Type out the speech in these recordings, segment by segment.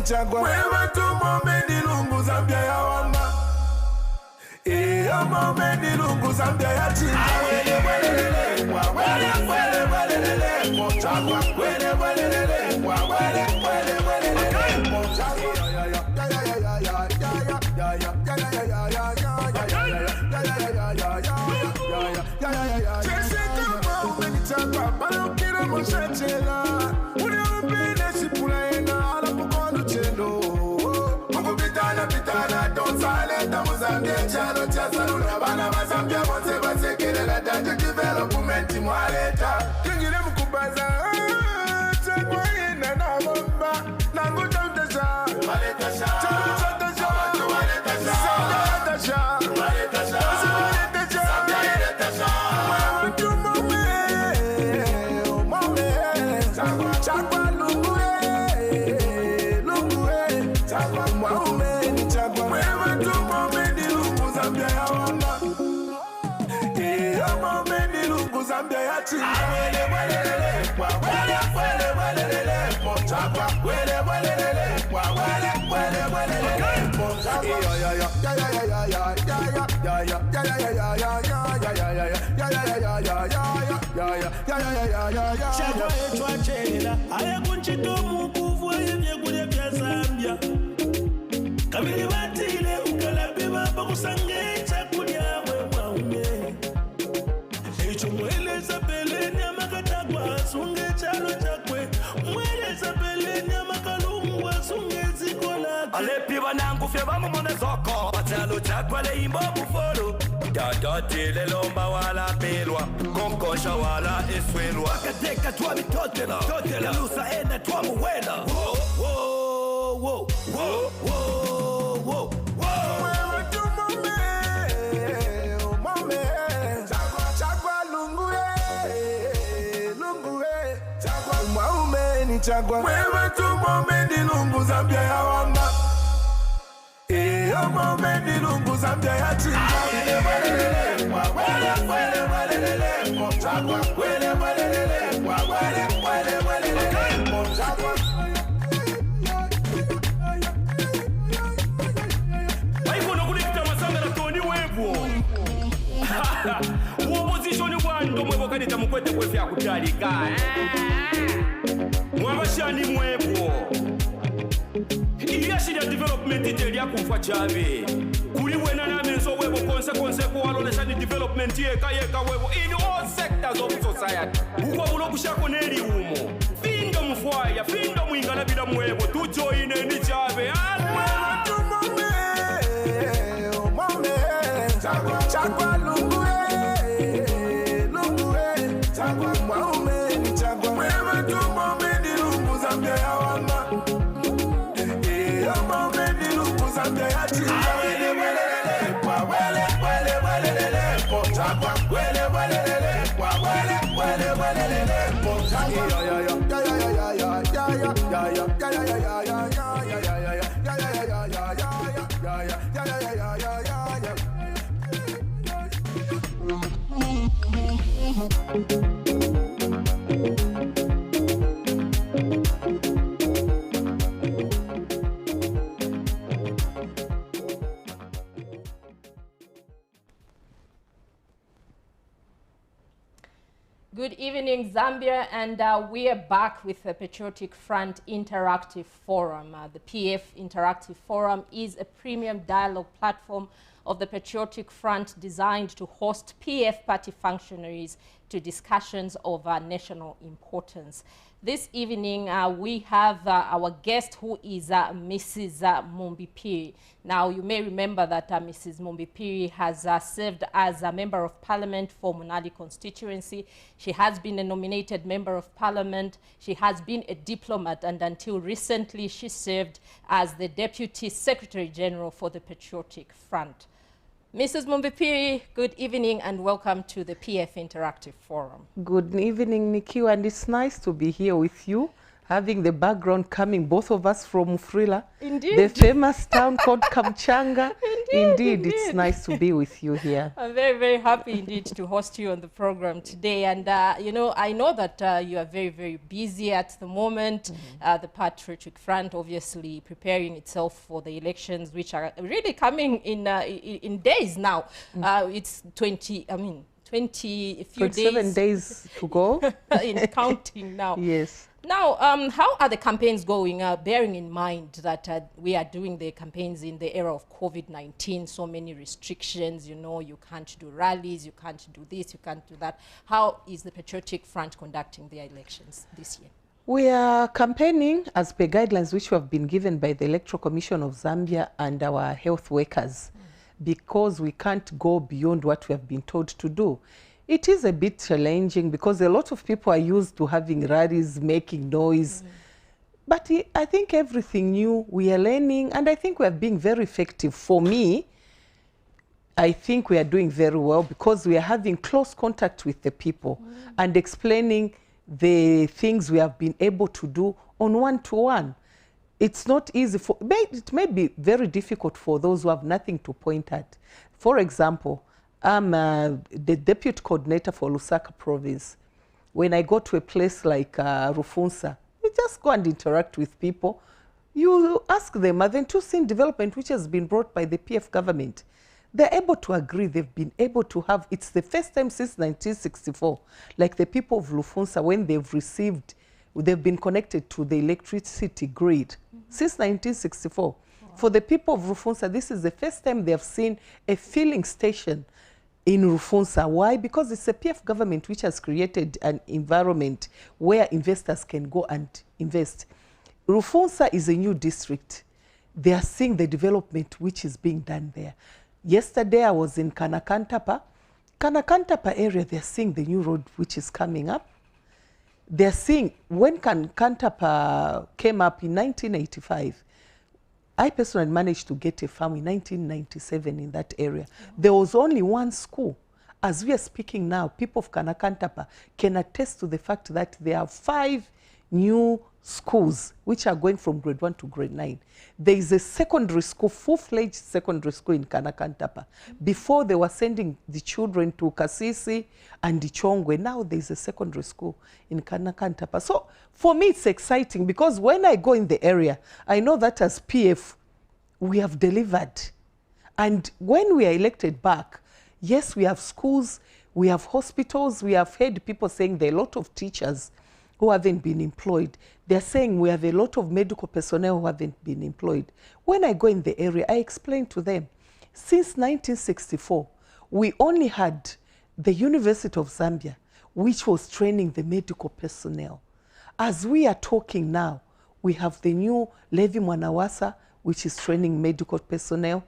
Chagua wewe tu momeni lungu Zambia ya wana momeni lungu Zambia ya chini wele chagua wele chalo cha salula bana bazambia bonse basekelela data development mwaleta kingile mkubaza chagwa ina na bomba nangu tautasha waleta sha tautasha waleta sha waleta sha waleta sha waleta sha waleta sha watu mame chagwa lungu chagwa maume ni chagwa wewe tu mame Zambia ya wana momeni lungu Zambia ya chini chagua wele chagua etwa chela ayakunchito mukuvwa yebyekule bya Zambia kabili batile ukalabiba bakusange chakulya wewe echo mweleza peleni amakatagwa asunge chalo chakwe mweleza peleni amakalungu asunge zikola alepi banangu fye bamumone zoko chalo chakwe le imbo bufolo dadotile lomba wala pelwa konkosha wala eswelwa akateka twa bitotela lusa ena twa muwela wo chagua wewe tu momeni lungu Zambia ya wana momeni lungu Zambia ya chini chagua wele haiko nokulikita masanga na toni webu uopposition wando mwebo kanita mukwete kwefe ya kutalika mwabashani mwebo iyashida development iteli ya kumfa chabe kuli wena na menzo webo konse kuwaloleshani development yeka webo in all sectors of society ukwa bulo kushako neli umo findo mfwaya findo mwingala bila mwebo tujoine ni chabe chagua lungu chagua maume ni chagua wewe tu momeni lungu Zambia ya wana momeni lungu Zambia ya chini chagua wele Good evening, Zambia, and we are back with the Patriotic Front Interactive Forum. The PF Interactive Forum is a premium dialogue platform of the Patriotic Front designed to host PF party functionaries to discussions of national importance. This evening, we have our guest, who is Mrs. Mumbi Phiri. Now, you may remember that Mrs. Mumbi Phiri has served as a Member of Parliament for Munali constituency. She has been a nominated Member of Parliament. She has been a diplomat, and until recently, she served as the Deputy Secretary General for the Patriotic Front. Mrs. Mumbi Phiri, good evening and welcome to the PF Interactive Forum. Good evening, Nikki, and it's nice to be here with you having the background coming, both of us from Frila, Indeed. the famous town called Kamchanga. Indeed. It's nice to be with you here. I'm very, very happy indeed to host you on the program today. And, you know, I know that you are very, very busy at the moment. The Patriotic Front obviously preparing itself for the elections, which are really coming in days now. It's 27 days to go. In counting now. Yes. Now, how are the campaigns going, bearing in mind that we are doing the campaigns in the era of COVID-19, so many restrictions, you know, you can't do rallies, you can't do this, you can't do that. How is the Patriotic Front conducting their elections this year? We are campaigning as per guidelines which have been given by the Electoral Commission of Zambia and our health workers, because we can't go beyond what we have been told to do. It is a bit challenging because a lot of people are used to having rallies, making noise. But I think everything new, we are learning, and I think we are being very effective. For me, I think we are doing very well because we are having close contact with the people and explaining the things we have been able to do on one-to-one. It's not easy for, it may be very difficult for those who have nothing to point at. For example, I'm the deputy coordinator for Lusaka province. When I go to a place like Rufunsa, you just go and interact with people. You ask them, haven't you seen development which has been brought by the PF government? They're able to agree. They've been able to have, it's the first time since 1964, like the people of Rufunsa, when they've been connected to the electricity grid since 1964. For the people of Rufunsa, this is the first time they have seen a filling station in Rufunsa. Why? Because it's a PF government which has created an environment where investors can go and invest. Rufunsa is a new district. They are seeing the development which is being done there. Yesterday I was in Kanakantapa. Kanakantapa area, they're seeing the new road which is coming up. They're seeing, when Kanakantapa came up in 1985, I personally managed to get a farm in 1997 in that area. There was only one school. As we are speaking now, people of Kanakantapa can attest to the fact that there are 5 new schools which are going from grade 1 to grade 9. There is a secondary school, full-fledged secondary school in Kanakantapa. Before they were sending the children to Kasisi and Ichongwe. Now there is a secondary school in Kanakantapa. So for me it's exciting because when I go in the area, I know that as PF, we have delivered. And when we are elected back, yes, we have schools, we have hospitals, we have heard people saying there are a lot of teachers who haven't been employed. They're saying we have a lot of medical personnel who haven't been employed. When I go in the area, I explain to them, since 1964, we only had the University of Zambia, which was training the medical personnel. As we are talking now, we have the new Levi Mwanawasa, which is training medical personnel.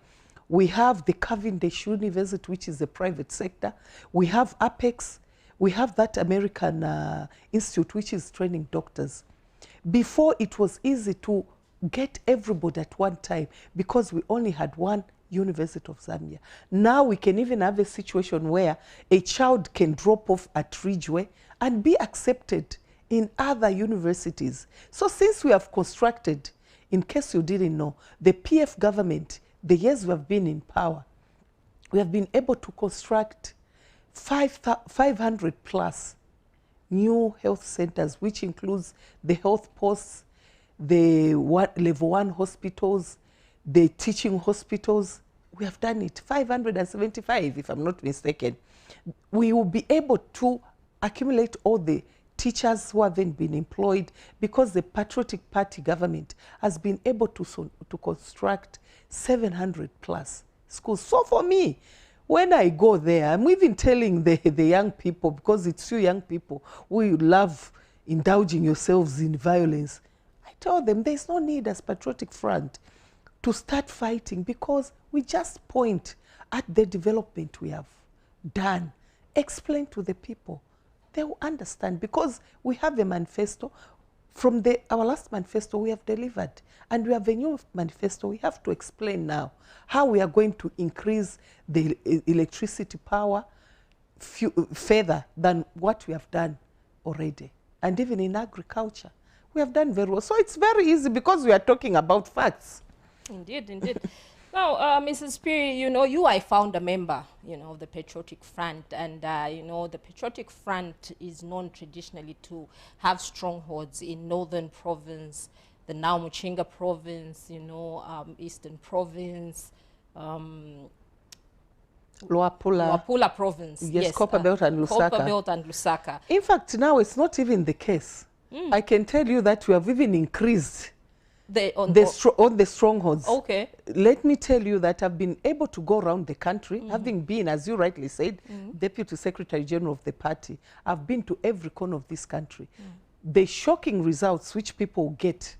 We have the Cavendish University, which is the private sector. We have Apex. We have that American institute which is training doctors. Before, it was easy to get everybody at one time because we only had one University of Zambia. Now we can even have a situation where a child can drop off at Ridgeway and be accepted in other universities. So since we have constructed, in case you didn't know, the PF government, the years we have been in power, we have been able to construct 500 plus new health centers, which includes the health posts, the level 1 hospitals, the teaching hospitals. We have done it, 575 if I'm not mistaken. We will be able to accumulate all the teachers who haven't been employed because the Patriotic Party government has been able to construct 700 plus schools. So for me, when I go there, I'm even telling the young people, because it's you young people who love indulging yourselves in violence, I tell them there's no need as Patriotic Front to start fighting because we just point at the development we have done. Explain to the people. They will understand because we have a manifesto. From our last manifesto, we have delivered. And we have a new manifesto. We have to explain now how we are going to increase the electricity power further than what we have done already. And even in agriculture, We have done very well. So it's very easy because we are talking about facts. Indeed, indeed. Now, Mrs. Phiri, you know, I found a member, you know, of the Patriotic Front, and, you know, the Patriotic Front is known traditionally to have strongholds in Northern Province, the now Muchinga Province, you know, Eastern Province, Luapula Province. Yes, Copperbelt and Lusaka. Copperbelt and Lusaka. In fact, now it's not even the case. I can tell you that we have even increased on the strongholds. Okay. Let me tell you that I've been able to go around the country, having been, as you rightly said, Deputy Secretary General of the party. I've been to every corner of this country. The shocking results which people get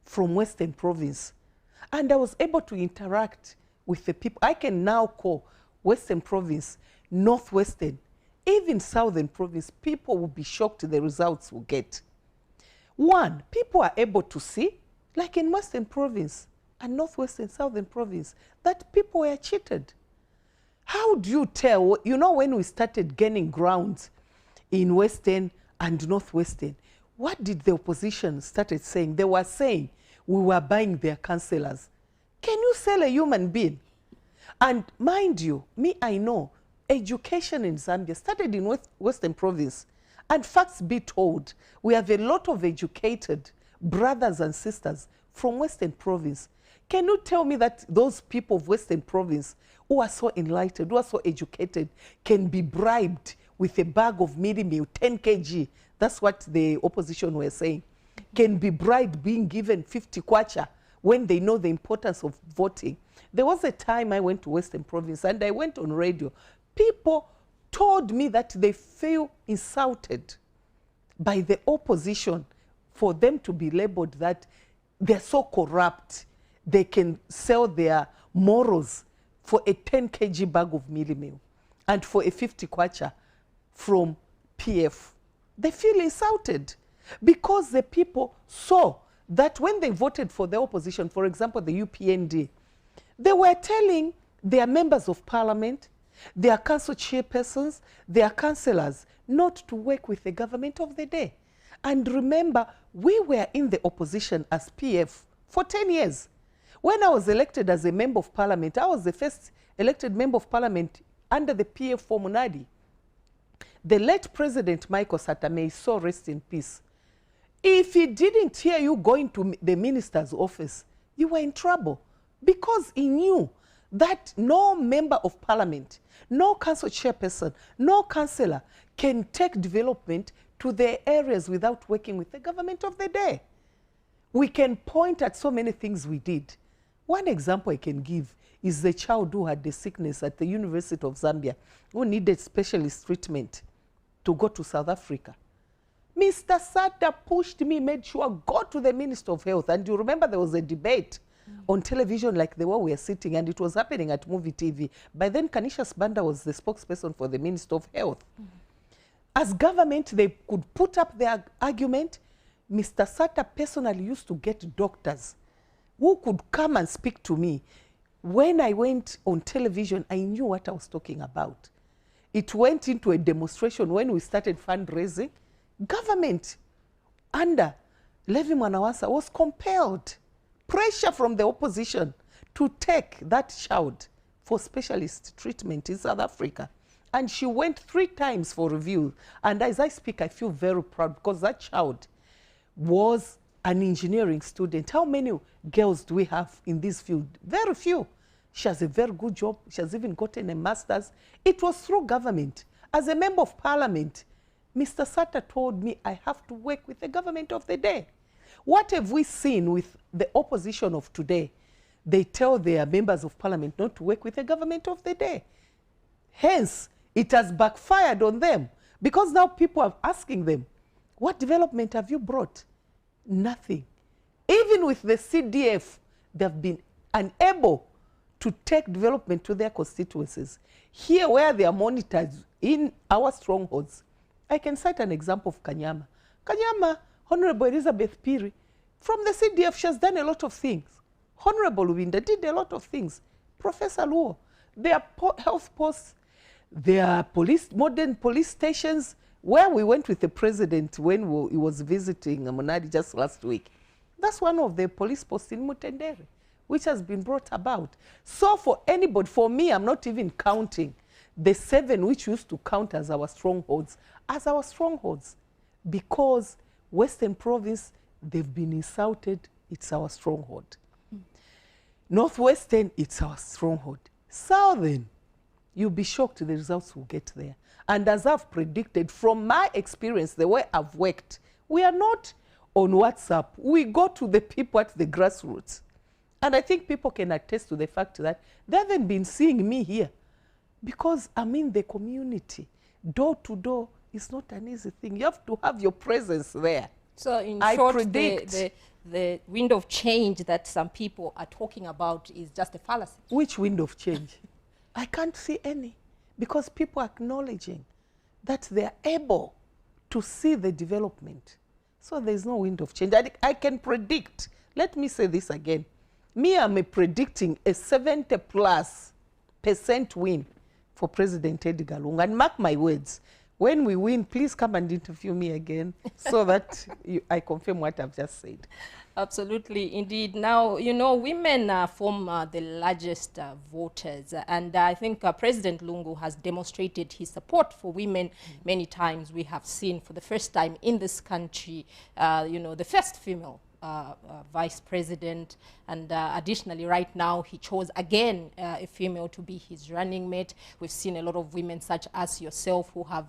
from Western Province. And I was able to interact with the people. I can now call Western Province, Northwestern, even Southern Province. People will be shocked at the results we'll get. One, people are able to see, like in Western Province and Northwestern, Southern Province, that people were cheated. How do you tell? You know, when we started gaining ground in Western and Northwestern, what did the opposition started saying? They were saying we were buying their councillors. Can you sell a human being? And mind you, I know, education in Zambia started in Western Province. And facts be told, we have a lot of educated brothers and sisters from Western Province. Can you tell me that those people of Western Province who are so enlightened, who are so educated, can be bribed with a bag of mealie meal, 10 kg? That's what the opposition were saying. Can be bribed being given 50 kwacha when they know the importance of voting. There was a time I went to Western Province and I went on radio. People told me that they feel insulted by the opposition for them to be labeled that they're so corrupt, they can sell their morals for a 10 kg bag of mealie meal and for a 50 kwacha from PF. They feel insulted because the people saw that when they voted for the opposition, for example, the UPND, they were telling their members of parliament, their council chairpersons, their councillors, not to work with the government of the day. And remember, we were in the opposition as PF for 10 years. When I was elected as a member of parliament, I was the first elected member of parliament under the PF for Munadi. The late President Michael Satamei, so rest in peace. If he didn't hear you going to the minister's office, you were in trouble because he knew that no member of parliament, no council chairperson, no councillor can take development to their areas without working with the government of the day. We can point at so many things we did. One example I can give is the child who had the sickness at the University of Zambia, who needed specialist treatment to go to South Africa. Mr. Sata pushed me, made sure, go to the Minister of Health. And you remember there was a debate on television like the way we are sitting, and it was happening at Movie TV. By then, Kanisha Sbanda was the spokesperson for the Minister of Health. As government, they could put up their argument. Mr. Sata personally used to get doctors who could come and speak to me. When I went on television, I knew what I was talking about. It went into a demonstration when we started fundraising. Government under Levi Mwanawasa was compelled, pressure from the opposition, to take that child for specialist treatment in South Africa. And she went 3 times for review. And as I speak, I feel very proud because that child was an engineering student. How many girls do we have in this field? Very few. She has a very good job. She has even gotten a master's. It was through government. As a member of parliament, Mr. Sata told me I have to work with the government of the day. What have we seen with the opposition of today? They tell their members of parliament not to work with the government of the day. Hence, it has backfired on them because now people are asking them, what development have you brought? Nothing. Even with the CDF, they've been unable to take development to their constituencies. Here where they are monitored in our strongholds, I can cite an example of Kanyama. Kanyama, Honorable Elizabeth Phiri, from the CDF, she has done a lot of things. Honorable Winda did a lot of things. Professor Luo, their health posts, their modern police stations, where we went with the president when he was visiting Munadi just last week. That's one of the police posts in Mutendere, which has been brought about. So for anybody, for me, I'm not even counting the 7 which used to count as our strongholds, because Western Province, they've been insulted, it's our stronghold. Northwestern, it's our stronghold. Southern, you'll be shocked the results we'll get there. And as I've predicted, from my experience, the way I've worked, we are not on WhatsApp. We go to the people at the grassroots. And I think people can attest to the fact that they haven't been seeing me here because I'm in the community. Door to door is not an easy thing. You have to have your presence there. So in short, the window of change that some people are talking about is just a fallacy. Which window of change? I can't see any, because people are acknowledging that they are able to see the development. So there's no window of change. I can predict, let me say this again. Me, I'm predicting a 70+% win for President Edgar Lungu. And mark my words, when we win, please come and interview me again so that I confirm what I've just said. Absolutely, indeed. Now, you know, women form the largest voters, and I think President Lungu has demonstrated his support for women many times. We have seen for the first time in this country, you know, the first female vice president, and additionally right now he chose again a female to be his running mate. We've seen a lot of women such as yourself who have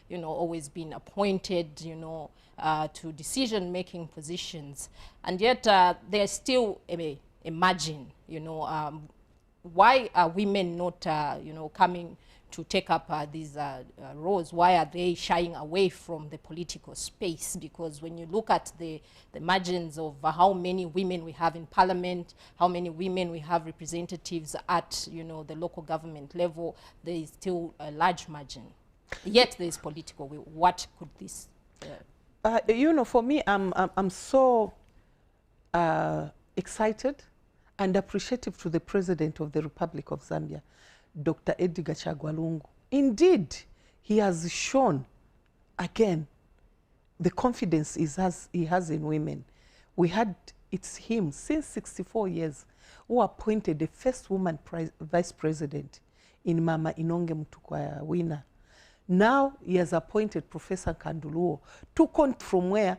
you know, always been appointed, you know, to decision-making positions, and yet there's still a margin, you know. Why are women not you know, coming to take up these roles? Why are they shying away from the political space? Because when you look at the margins of how many women we have in parliament, how many women we have representatives at, you know, the local government level, there is still a large margin. Yet there is political will. What could this? You know, for me, I'm so excited and appreciative to the President of the Republic of Zambia, Dr. Edgar Lungu. Indeed, he has shown, again, the confidence he has in women. It's him, since 64 years, who appointed the first woman vice president in Mama Inonge Mutukwa Wina. Now he has appointed Professor Kanduluo to come from where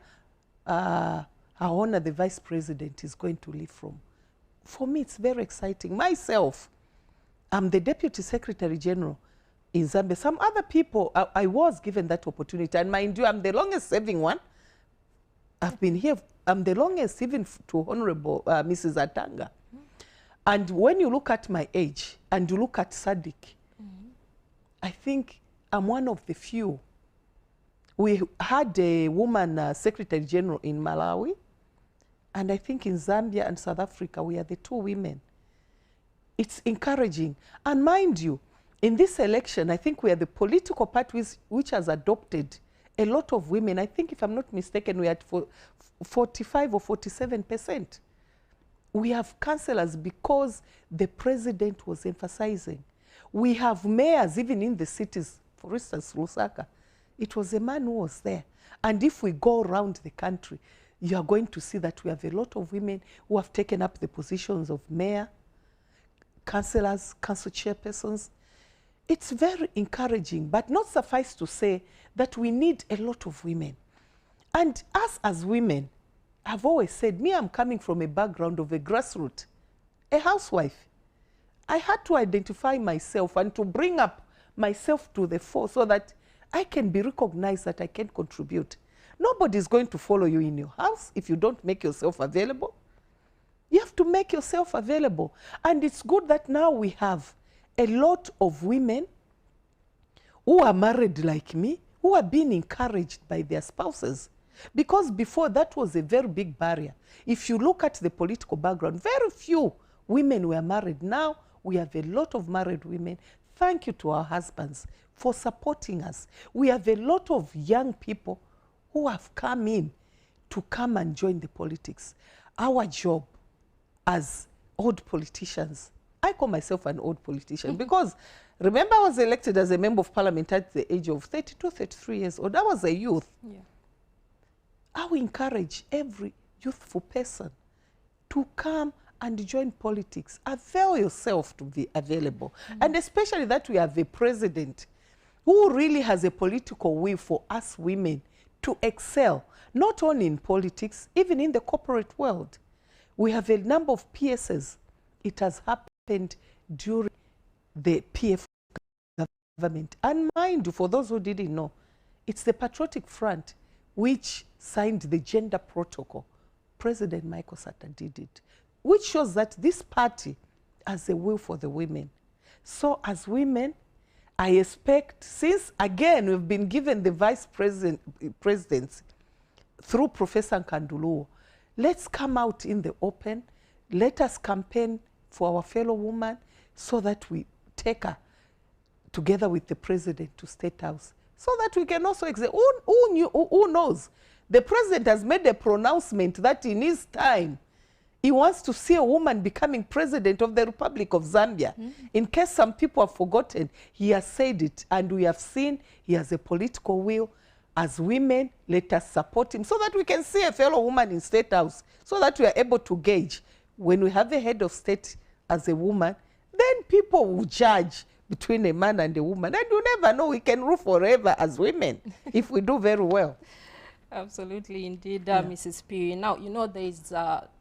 our honor, the vice president, is going to leave from. For me, it's very exciting. Myself, I'm the Deputy Secretary General in Zambia. Some other people, I was given that opportunity. And mind you, I'm the longest serving one. I've been here, I'm the longest even to Honorable Mrs. Atanga. And when you look at my age and you look at Sadiq, I think I'm one of the few. We had a woman Secretary General in Malawi. And I think in Zambia and South Africa, we are the 2 women. It's encouraging. And mind you, in this election, I think we are the political party which has adopted a lot of women. I think, if I'm not mistaken, we are at 45 or 47%. We have councillors because the president was emphasizing. We have mayors even in the cities. For instance, Lusaka, it was a man who was there. And if we go around the country, you are going to see that we have a lot of women who have taken up the positions of mayor, councillors, council chairpersons. It's very encouraging, but not suffice to say that we need a lot of women. And us as women, I've always said, me, I'm coming from a background of a grassroots, a housewife. I had to identify myself and to bring up myself to the fore so that I can be recognized that I can contribute. Nobody's going to follow you in your house if you don't make yourself available. You have to make yourself available. And it's good that now we have a lot of women who are married like me, who are being encouraged by their spouses. Because before, that was a very big barrier. If you look at the political background, very few women were married. Now we have a lot of married women. Thank you to our husbands for supporting us. We have a lot of young people who have come in to come and join the politics. Our job as old politicians, I call myself an old politician because remember I was elected as a member of parliament at the age of 32, 33 years old. I was a youth. Yeah. I will encourage every youthful person to come and join politics. Avail yourself to be available. And especially that we have a president who really has a political will for us women to excel, not only in politics, even in the corporate world. We have a number of PSs. It has happened during the PF government. And mind you, for those who didn't know, it's the Patriotic Front which signed the gender protocol. President Michael Sata did it, which shows that this party has a will for the women. So as women, I expect, since again we've been given the vice presidency through Professor Nkanduluo, let's come out in the open. Let us campaign for our fellow woman so that we take her together with the president to State House, so that we can also exert. Who knows? The president has made a pronouncement that in his time, he wants to see a woman becoming president of the Republic of Zambia. In case some people have forgotten, he has said it, and we have seen he has a political will. As women, let us support him so that we can see a fellow woman in State House, so that we are able to gauge. When we have a head of state as a woman, then people will judge between a man and a woman. And you never know, we can rule forever as women if we do very well. Absolutely, indeed, Mrs. Phiri. Now, you know, there is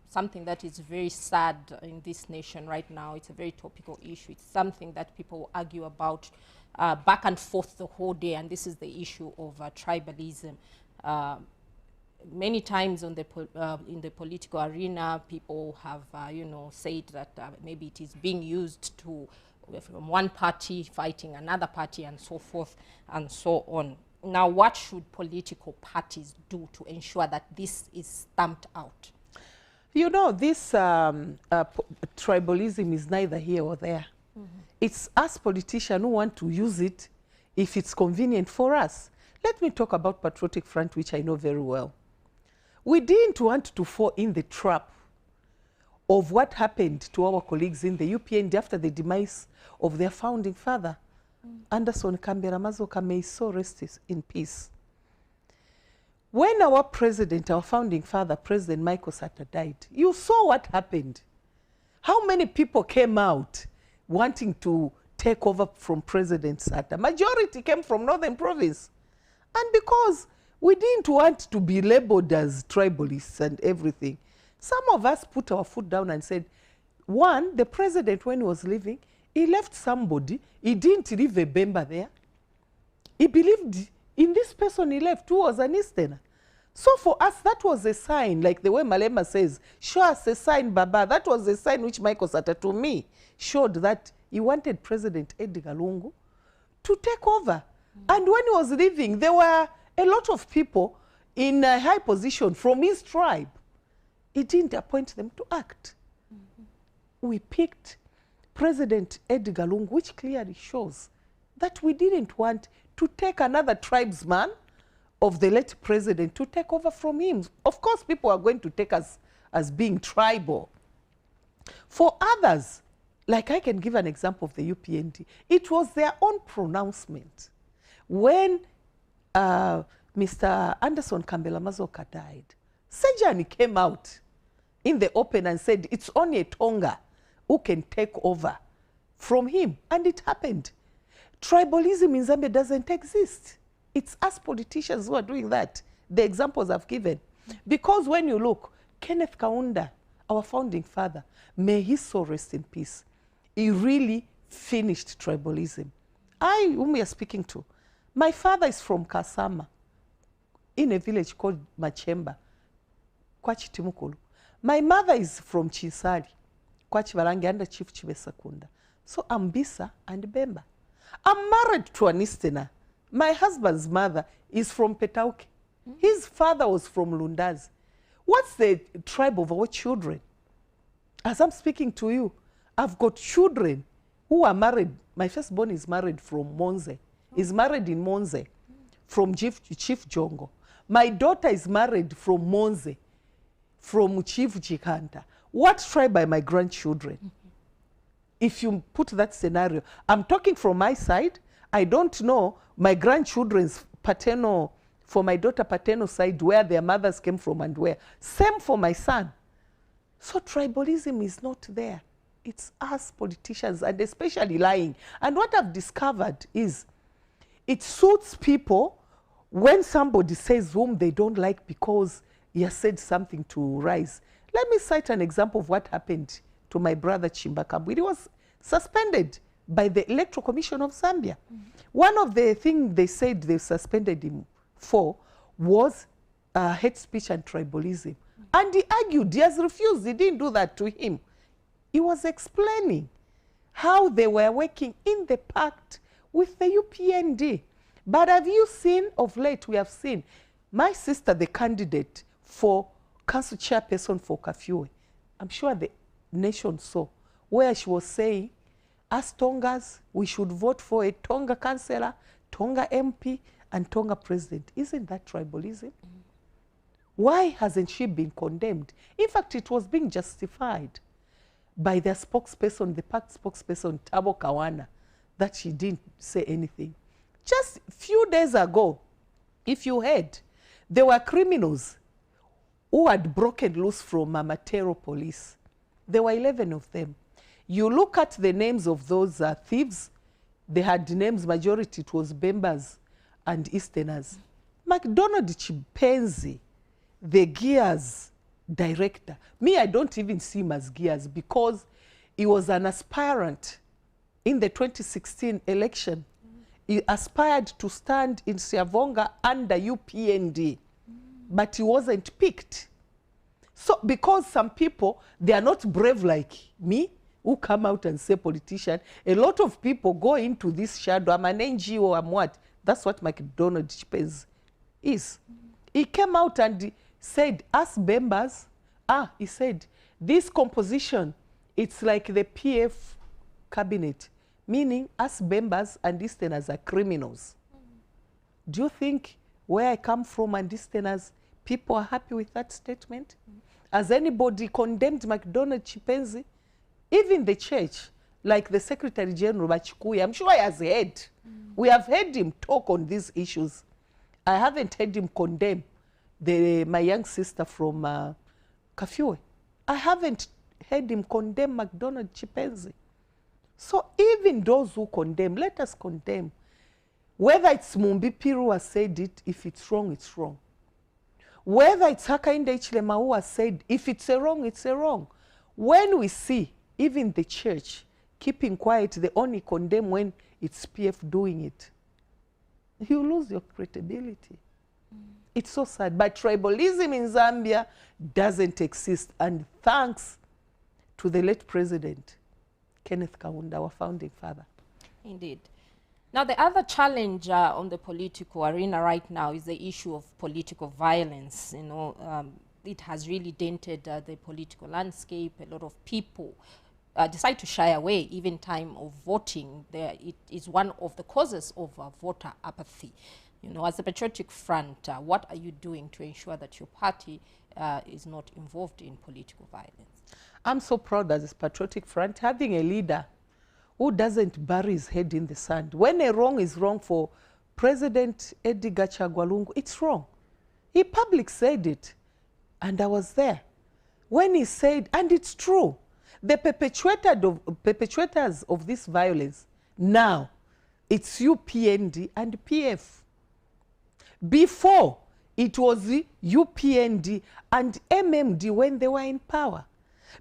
something that is very sad in this nation right now. It's a very topical issue. It's something that people argue about back and forth the whole day, and this is the issue of tribalism. Many times on the in the political arena, people have, you know, said that maybe it is being used to from one party fighting another party and so forth and so on. Now, what should political parties do to ensure that this is stamped out? You know, this tribalism is neither here or there. It's us politicians who want to use it if it's convenient for us. Let me talk about Patriotic Front, which I know very well. We didn't want to fall in the trap of what happened to our colleagues in the UPND after the demise of their founding father, Anderson Kambera Mazoka, may so rest in peace. When our president, our founding father, President Michael Sata, died, you saw what happened. How many people came out wanting to take over from President Sata? Majority came from Northern Province. And because we didn't want to be labeled as tribalists and everything, some of us put our foot down and said, one, the president, when he was leaving, he left somebody. He didn't leave a Bemba there. He believed in this person he left, who was an Easterner. So for us, that was a sign, like the way Malema says, show us a sign, Baba. That was a sign which Michael Sata, to me, showed that he wanted President Edgar Lungu to take over. And when he was leaving, there were a lot of people in a high position from his tribe. He didn't appoint them to act. We picked President Edgar Lungu, which clearly shows that we didn't want to take another tribesman of the late president to take over from him. Of course, people are going to take us as being tribal. For others, like I can give an example of the UPND, it was their own pronouncement. When Mr. Anderson Kambera Mazoka died, Sejani came out in the open and said, it's only a Tonga who can take over from him. And it happened. Tribalism in Zambia doesn't exist. It's us politicians who are doing that. The examples I've given. Because when you look, Kenneth Kaunda, our founding father, may his soul rest in peace, he really finished tribalism. Whom we are speaking to, my father is from Kasama, in a village called Machemba, Kwachitimukulu. My mother is from Chisali, Kwachivarangi, under Chief Chibesakunda. So I'm Bisa and Bemba. I'm married to an Easterner. My husband's mother is from Petauke. His father was from Lundazi. What's the tribe of our children? As I'm speaking to you, I've got children who are married. My firstborn is married from Monze. He's married in Monze from Chief Jongo. My daughter is married from Monze, from Chief Chikanta. What tribe are my grandchildren? if you put that scenario, I'm talking from my side. I don't know my grandchildren's paternal, for my daughter paternal side, where their mothers came from and where. Same for my son. So tribalism is not there. It's us politicians, and especially lying. And what I've discovered is it suits people when somebody says whom they don't like because he has said something to rise. Let me cite an example of what happened to my brother Chimbakambwe. He was suspended by the Electoral Commission of Zambia. One of the things they said they suspended him for was hate speech and tribalism. And he argued, he has refused, he didn't do that to him. He was explaining how they were working in the pact with the UPND. But have you seen, of late we have seen, my sister, the candidate for council chairperson for Kafue, I'm sure the nation saw, where she was saying, as Tongas, we should vote for a Tonga councillor, Tonga MP, and Tonga president. Isn't that tribalism? Why hasn't she been condemned? In fact, it was being justified by their spokesperson, the pact spokesperson, Tabo Kawana, that she didn't say anything. Just a few days ago, if you heard, there were criminals who had broken loose from Matero police. There were 11 of them. You look at the names of those thieves, they had names, majority, it was Bembas and Easterners. McDonald Chipenzi, the Gears director, me, I don't even see him as Gears because he was an aspirant in the 2016 election. He aspired to stand in Siavonga under UPND, but he wasn't picked. So because some people, they are not brave like me, who come out and say politician, a lot of people go into this shadow. I'm an NGO, I'm what? That's what McDonald Chipenzi is. He came out and said, us members, he said, this composition, it's like the PF cabinet, meaning us members and Easterners are criminals. Do you think where I come from and Easterners, people are happy with that statement? Has anybody condemned McDonald Chipenzi? Even the church, like the Secretary General Bachikuya, I'm sure he has heard. We have heard him talk on these issues. I haven't heard him condemn my young sister from Kafue. I haven't heard him condemn McDonald Chipenzi. So even those who condemn, let us condemn. Whether it's Mumbi Phiri who has said it, if it's wrong, it's wrong. Whether it's Hakainde Hichilema who has said, if it's a wrong, it's a wrong. When we see even the church keeping quiet, they only condemn when it's PF doing it, you lose your credibility. It's so sad. But tribalism in Zambia doesn't exist. And thanks to the late president, Kenneth Kaunda, our founding father. Indeed. Now, the other challenge on the political arena right now is the issue of political violence. You know, it has really dented the political landscape. A lot of people decide to shy away, even time of voting. It is one of the causes of voter apathy. You know, as a Patriotic Front, what are you doing to ensure that your party is not involved in political violence? I'm so proud as a Patriotic Front having a leader who doesn't bury his head in the sand. When a wrong is wrong for President Edgar Chagwa Lungu, it's wrong. He public said it, and I was there. When he said, and it's true, the perpetrators of this violence, now, it's UPND and PF. Before, it was the UPND and MMD when they were in power.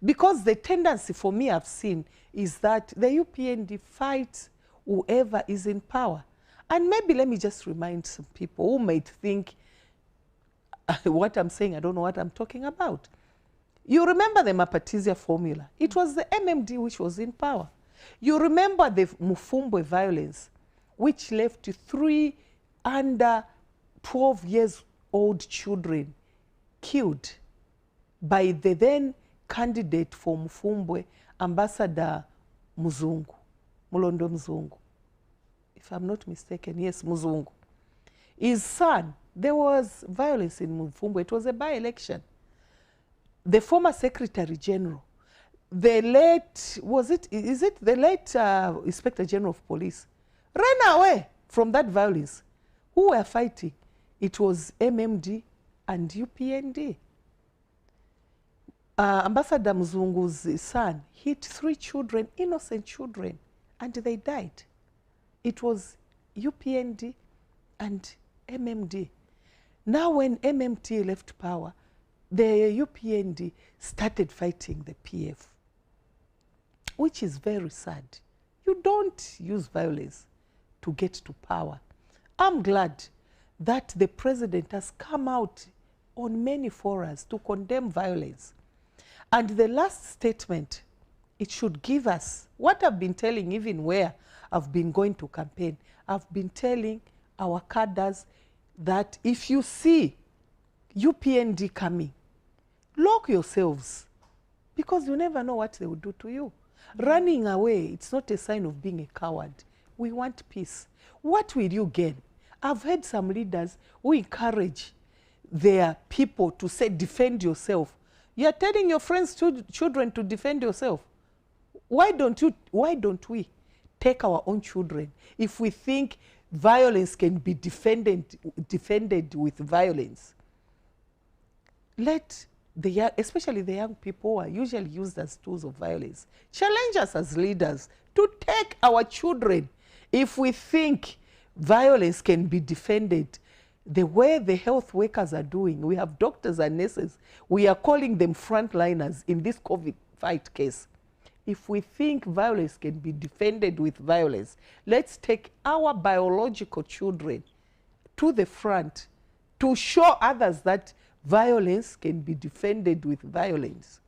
Because the tendency for me I've seen is that the UPND fights whoever is in power. And maybe let me just remind some people who might think what I'm saying, I don't know what I'm talking about. You remember the Mapatizia formula. It was the MMD which was in power. You remember the Mufumbwe violence, which left 3 under 12 years old children killed by the then candidate for Mufumbwe, Ambassador Muzungu, Mulondo Mzungu. If I'm not mistaken, yes, Muzungu. His son, there was violence in Mufumbwe. It was a by-election. The former Secretary General, the late, is it the late Inspector General of Police ran away from that violence. Who were fighting? It was MMD and UPND. Ambassador Mzungu's son hit 3 children, innocent children, and they died. It was UPND and MMD. Now when MMT left power, the UPND started fighting the PF, which is very sad. You don't use violence to get to power. I'm glad that the president has come out on many forums to condemn violence. And the last statement, it should give us what I've been telling, even where I've been going to campaign. I've been telling our cadres that if you see UPND coming, lock yourselves, because you never know what they will do to you. Running away, it's not a sign of being a coward. We want peace. What will you gain? I've heard some leaders who encourage their people to say, defend yourself. You're telling your friends' children to defend yourself. Why don't we take our own children? If we think violence can be defended with violence, let especially the young people who are usually used as tools of violence, challenge us as leaders to take our children. If we think violence can be defended the way the health workers are doing, we have doctors and nurses, we are calling them frontliners in this COVID fight case. If we think violence can be defended with violence, let's take our biological children to the front to show others that violence can be defended with violence.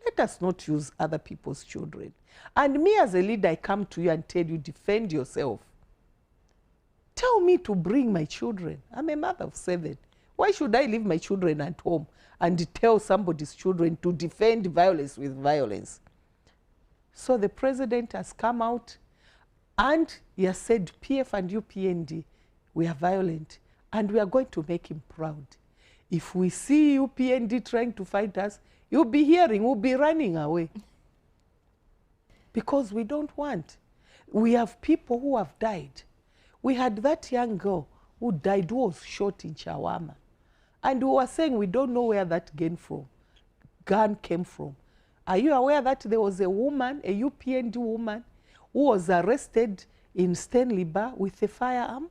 Let us not use other people's children. And me as a leader, I come to you and tell you, defend yourself. Tell me to bring my children. I'm a mother of 7. Why should I leave my children at home and tell somebody's children to defend violence with violence? So the president has come out and he has said PF and UPND, we are violent and we are going to make him proud. If we see UPND trying to fight us, you'll be hearing, we'll be running away. Because we don't want. We have people who have died. We had that young girl who died, who was shot in Chawama. And we were saying we don't know where that gun came from. Are you aware that there was a woman, a UPND woman, who was arrested in Stanley Bar with a firearm?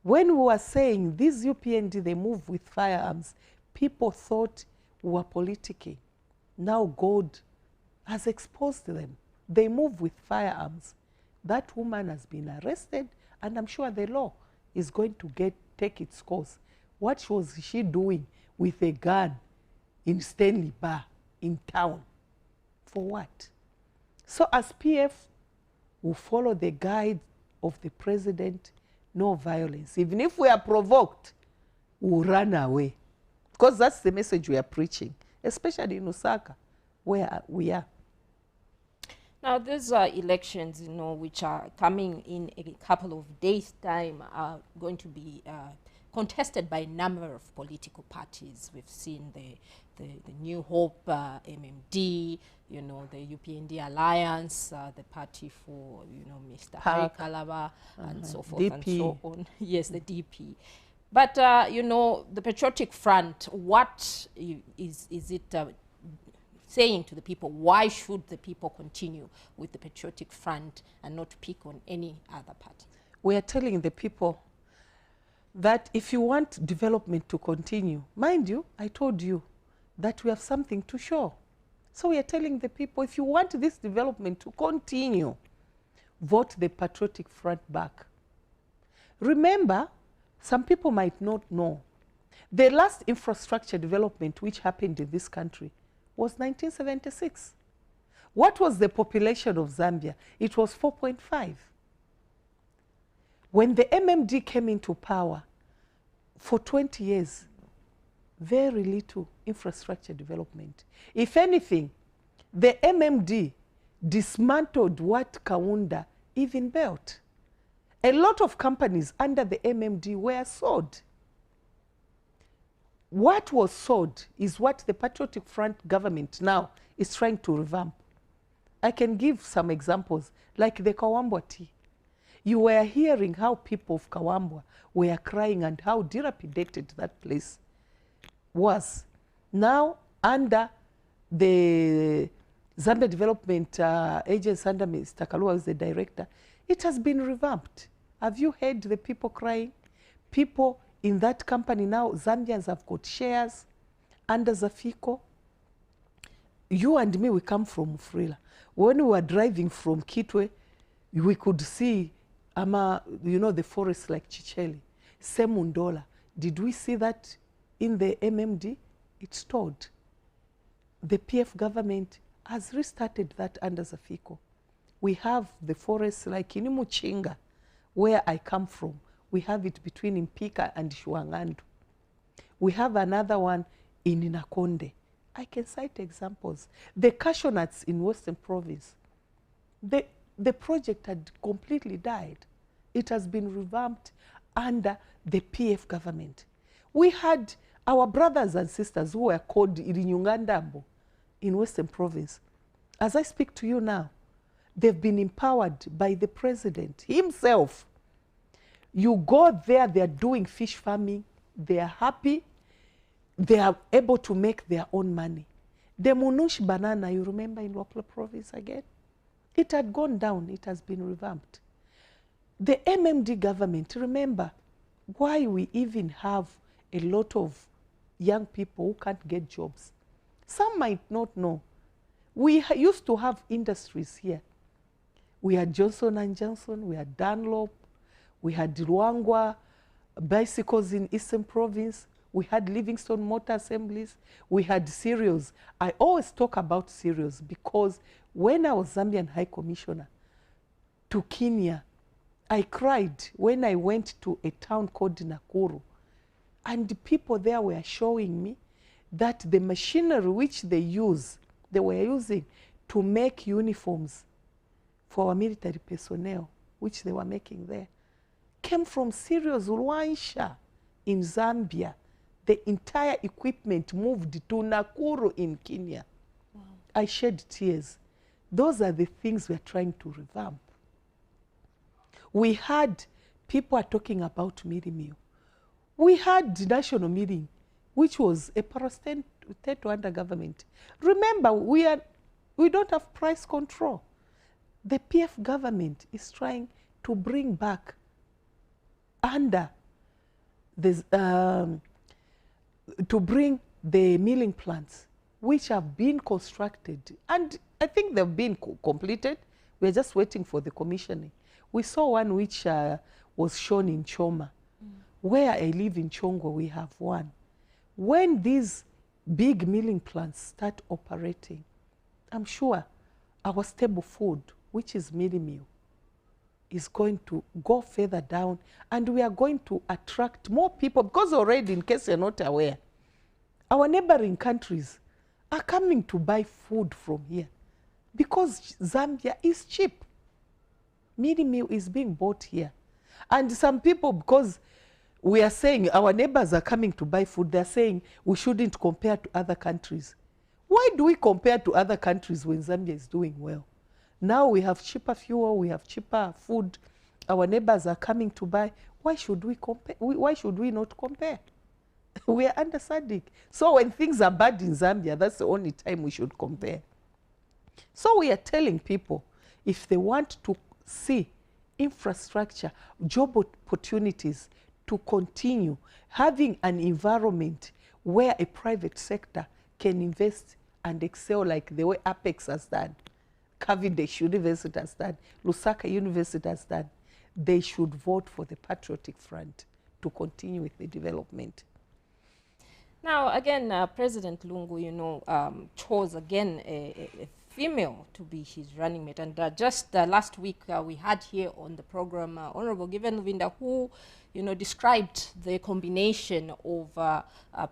When we were saying these UPND, they move with firearms, people thought we were politicking. Now God has exposed them. They move with firearms. That woman has been arrested, and I'm sure the law is going to take its course. What was she doing with a gun in Stanley Bar in town? For what? So as PF, we follow the guide of the president, no violence. Even if we are provoked, we'll run away. Because that's the message we are preaching, especially in Osaka, where we are. Now, these elections, which are coming in a couple of days' time, are going to be contested by a number of political parties. We've seen the New Hope, MMD, the UPND Alliance, the Party for, Mr. Harry Kalaba, and so forth DP. and so on. Yes, the DP. But, the Patriotic Front, what is it saying to the people? Why should the people continue with the Patriotic Front and not pick on any other party? We are telling the people that if you want development to continue, mind you, I told you that we have something to show. So we are telling the people, if you want this development to continue, vote the Patriotic Front back. Remember, some people might not know, the last infrastructure development which happened in this country was 1976. What was the population of Zambia? It was 4.5. When the MMD came into power, for 20 years, very little infrastructure development. If anything, the MMD dismantled what Kaunda even built. A lot of companies under the MMD were sold. What was sold is what the Patriotic Front government now is trying to revamp. I can give some examples, like the Kawambwa tea. You were hearing how people of Kawambwa were crying and how dilapidated that place was. Now, under the Zambia Development Agency, under Mr. Kalua, who's the director, it has been revamped. Have you heard the people crying? People in that company now, Zambians have got shares under Zafiko. You and me, we come from Frila. When we were driving from Kitwe, we could see, you know, the forest like Chicheli, Semundola. Did we see that in the MMD? It's stored. The PF government has restarted that under Zafiko. We have the forests like in Muchinga, where I come from. We have it between Mpika and Shuangandu. We have another one in Inakonde. I can cite examples. The cashew nuts in Western Province, the project had completely died. It has been revamped under the PF government. We had our brothers and sisters who were called Irinyungandambo in Western Province. As I speak to you now, they've been empowered by the president himself. You go there, they're doing fish farming, they're happy, they are able to make their own money. The Munush banana, you remember in Wapla Province again? It had gone down, it has been revamped. The MMD government, remember why we even have a lot of young people who can't get jobs. Some might not know. We used to have industries here. We had Johnson & Johnson, we had Dunlop, we had Luangwa bicycles in Eastern Province, we had Livingstone Motor Assemblies, we had cereals. I always talk about cereals because when I was Zambian High Commissioner to Kenya, I cried when I went to a town called Nakuru, and the people there were showing me that the machinery which they were using to make uniforms for our military personnel, which they were making there, came from Cereals Rwansha in Zambia. The entire equipment moved to Nakuru in Kenya. Wow. I shed tears. Those are the things we're trying to revamp. We had people are talking about meal. We had the national meeting, which was a parastatal under government. Remember, we don't have price control. The PF government is trying to bring back under this, to bring the milling plants, which have been constructed. And I think they've been completed. We're just waiting for the commissioning. We saw one which was shown in Choma. Where I live in Chongo, we have one. When these big milling plants start operating, I'm sure our staple food, which is meal, is going to go further down, and we are going to attract more people, because already, in case you're not aware, our neighboring countries are coming to buy food from here because Zambia is cheap. Meal is being bought here. And some people, because we are saying our neighbors are coming to buy food, they're saying we shouldn't compare to other countries. Why do we compare to other countries when Zambia is doing well? Now we have cheaper fuel, we have cheaper food. Our neighbors are coming to buy. Why should we compare? Why should we not compare? We are under SADC. So when things are bad in Zambia, that's the only time we should compare. So we are telling people, if they want to see infrastructure, job opportunities to continue, having an environment where a private sector can invest and excel like the way Apex has done, Cavendish University has done, Lusaka University has done, they should vote for the Patriotic Front to continue with the development. Now, again, President Lungu, chose again a female to be his running mate. And just last week, we had here on the program Honorable Given Luvinda, who, described the combination of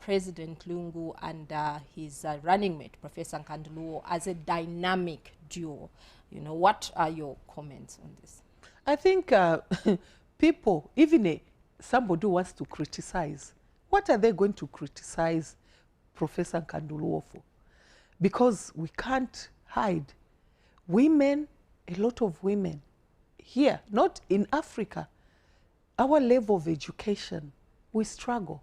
President Lungu and his running mate, Professor Nkanduluo, as a dynamic duo. What are your comments on this? I think people, even somebody who wants to criticize, what are they going to criticize Professor Nkanduluo for? because we can't hide. Women, a lot of women here, not in Africa, our level of education, we struggle.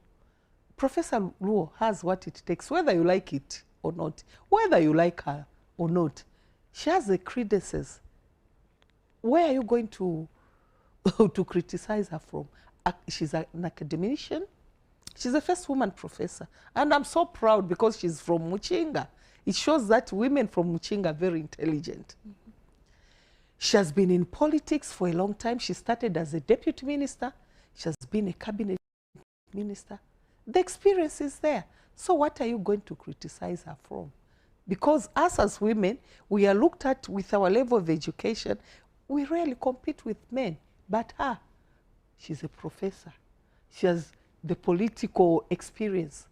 Professor Luo has what it takes, whether you like it or not, whether you like her or not. She has the credentials. Where are you going to, to criticize her from? She's an academician. She's the first woman professor. And I'm so proud because she's from Muchinga. It shows that women from Muchinga are very intelligent. Mm-hmm. She has been in politics for a long time. She started as a deputy minister. She has been a cabinet minister. The experience is there. So what are you going to criticize her from? Because us as women, we are looked at with our level of education. We rarely compete with men. But her, she's a professor. She has the political experience.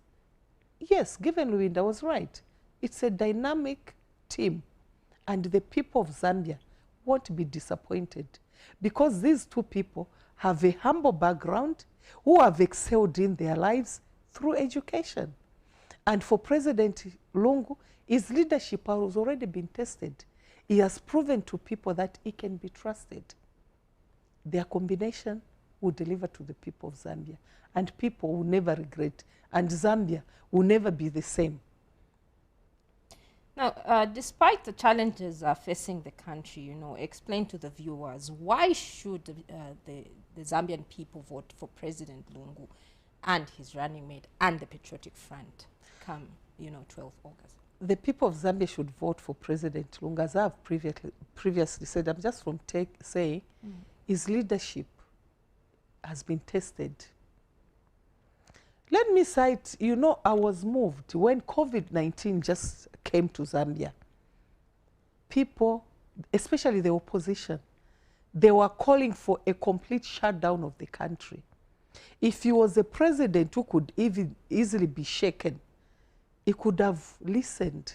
Yes, given Luinda was right. It's a dynamic team. And the people of Zambia won't be disappointed because these two people have a humble background who have excelled in their lives through education. And for President Lungu, his leadership has already been tested. He has proven to people that he can be trusted. Their combination will deliver to the people of Zambia, and people will never regret, and Zambia will never be the same. Now, despite the challenges facing the country, explain to the viewers, why should the Zambian people vote for President Lungu and his running mate and the Patriotic Front come, 12 August? The people of Zambia should vote for President Lungu, as I have previously said. I'm just from saying his leadership has been tested. Let me cite, I was moved when COVID-19 just came to Zambia. People, especially the opposition, they were calling for a complete shutdown of the country. If he was a president who could even easily be shaken, he could have listened.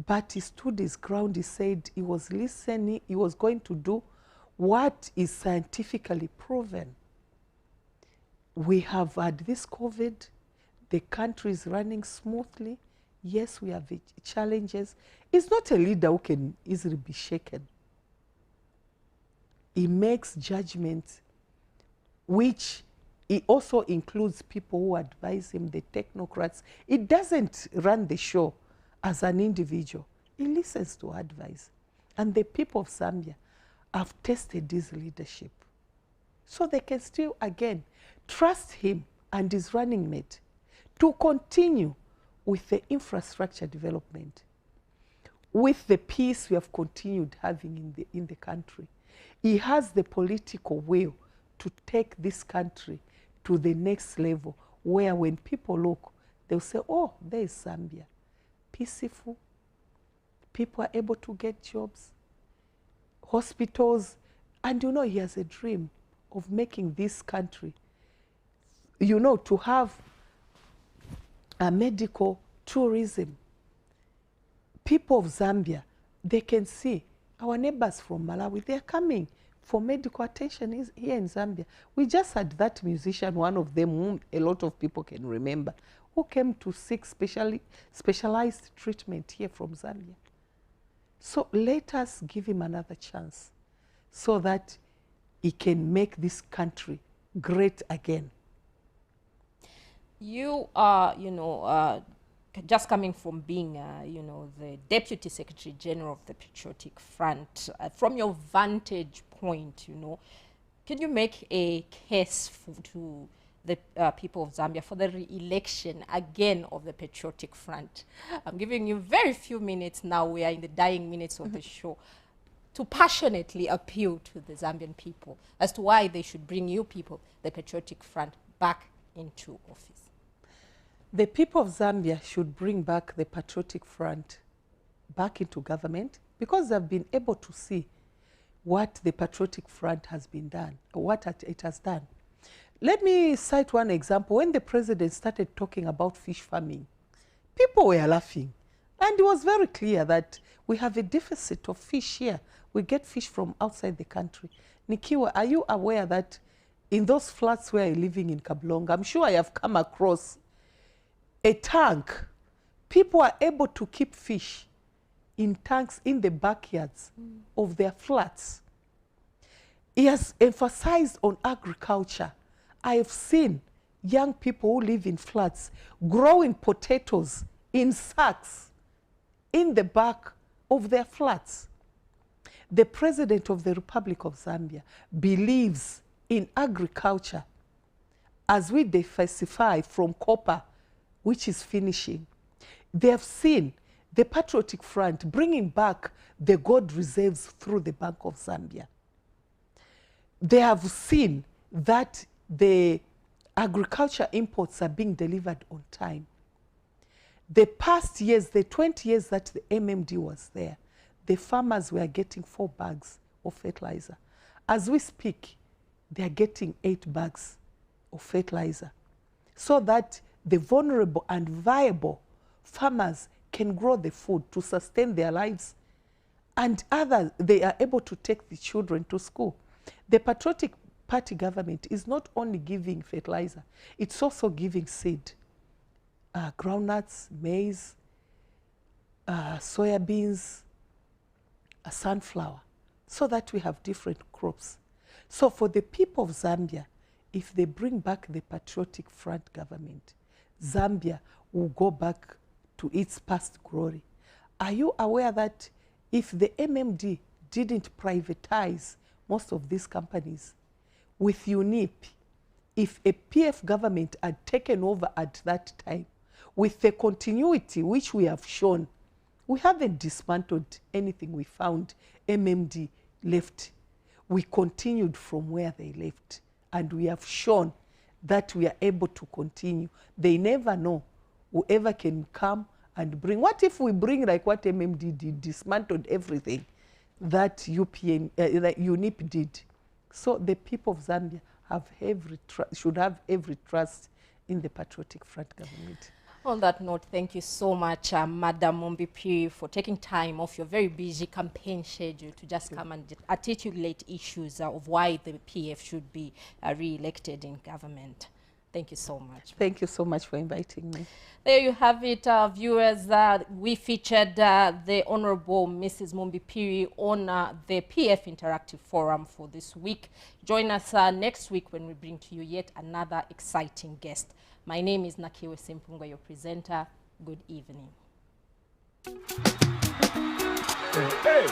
But he stood his ground. He said he was listening. He was going to do what is scientifically proven. We have had this COVID. The country is running smoothly. Yes, we have challenges. He's not a leader who can easily be shaken. He makes judgments, which he also includes people who advise him, the technocrats. He doesn't run the show as an individual. He listens to advice. And the people of Zambia have tested his leadership. So they can still, again, trust him and his running mate to continue with the infrastructure development, with the peace we have continued having in the country. He has the political will to take this country to the next level, where when people look, they'll say, oh, there is Zambia. Peaceful. People are able to get jobs, hospitals. And he has a dream of making this country, to have a medical tourism. People of Zambia, they can see our neighbors from Malawi, they're coming for medical attention here in Zambia. We just had that musician, one of them whom a lot of people can remember, who came to seek specialized treatment here from Zambia. So let us give him another chance so that he can make this country great again. You are, just coming from being, the Deputy Secretary General of the Patriotic Front. From your vantage point, can you make a case to the people of Zambia for the re-election again of the Patriotic Front? I'm giving you very few minutes now. We are in the dying minutes of the show, to passionately appeal to the Zambian people as to why they should bring you people, the Patriotic Front, back into office. The people of Zambia should bring back the Patriotic Front back into government because they've been able to see what the Patriotic Front has been done, or what it has done. Let me cite one example. When the president started talking about fish farming, people were laughing. And it was very clear that we have a deficit of fish here. We get fish from outside the country. Nikiwa, are you aware that in those flats where you're living in Kablonga, I'm sure I have come across a tank People are able to keep fish in tanks in the backyards of their flats. He has emphasized on agriculture. I have seen young people who live in flats growing potatoes in sacks in the back of their flats. The President of the Republic of Zambia believes in agriculture as we diversify from copper, which is finishing. They have seen the Patriotic Front bringing back the gold reserves through the Bank of Zambia. They have seen that the agriculture imports are being delivered on time. The past years, the 20 years that the MMD was there, the farmers were getting 4 bags of fertilizer. As we speak, they are getting 8 bags of fertilizer, so that the vulnerable and viable farmers can grow the food to sustain their lives, and others, they are able to take the children to school. The Patriotic Party government is not only giving fertilizer, it's also giving seed, groundnuts, maize, soya beans, sunflower, so that we have different crops. So for the people of Zambia, if they bring back the Patriotic Front government, Zambia will go back to its past glory. Are you aware that if the MMD didn't privatize most of these companies, with UNIP, if a PF government had taken over at that time, with the continuity which we have shown, we haven't dismantled anything we found MMD left. We continued from where they left, and we have shown that we are able to continue. They never know whoever can come and bring. What if we bring like what MMD did, dismantled everything that that UNIP did? So the people of Zambia have should have every trust in the Patriotic Front government. On that note, thank you so much, Madam Mumbi Phiri, for taking time off your very busy campaign schedule to just come and articulate issues of why the PF should be re-elected in government. Thank you so much. Thank you so much for inviting me. There you have it, viewers. We featured the Honorable Mrs. Mumbi Phiri on the PF Interactive Forum for this week. Join us next week when we bring to you yet another exciting guest. My name is Nakiwe Simpunga, your presenter. Good evening. Hey.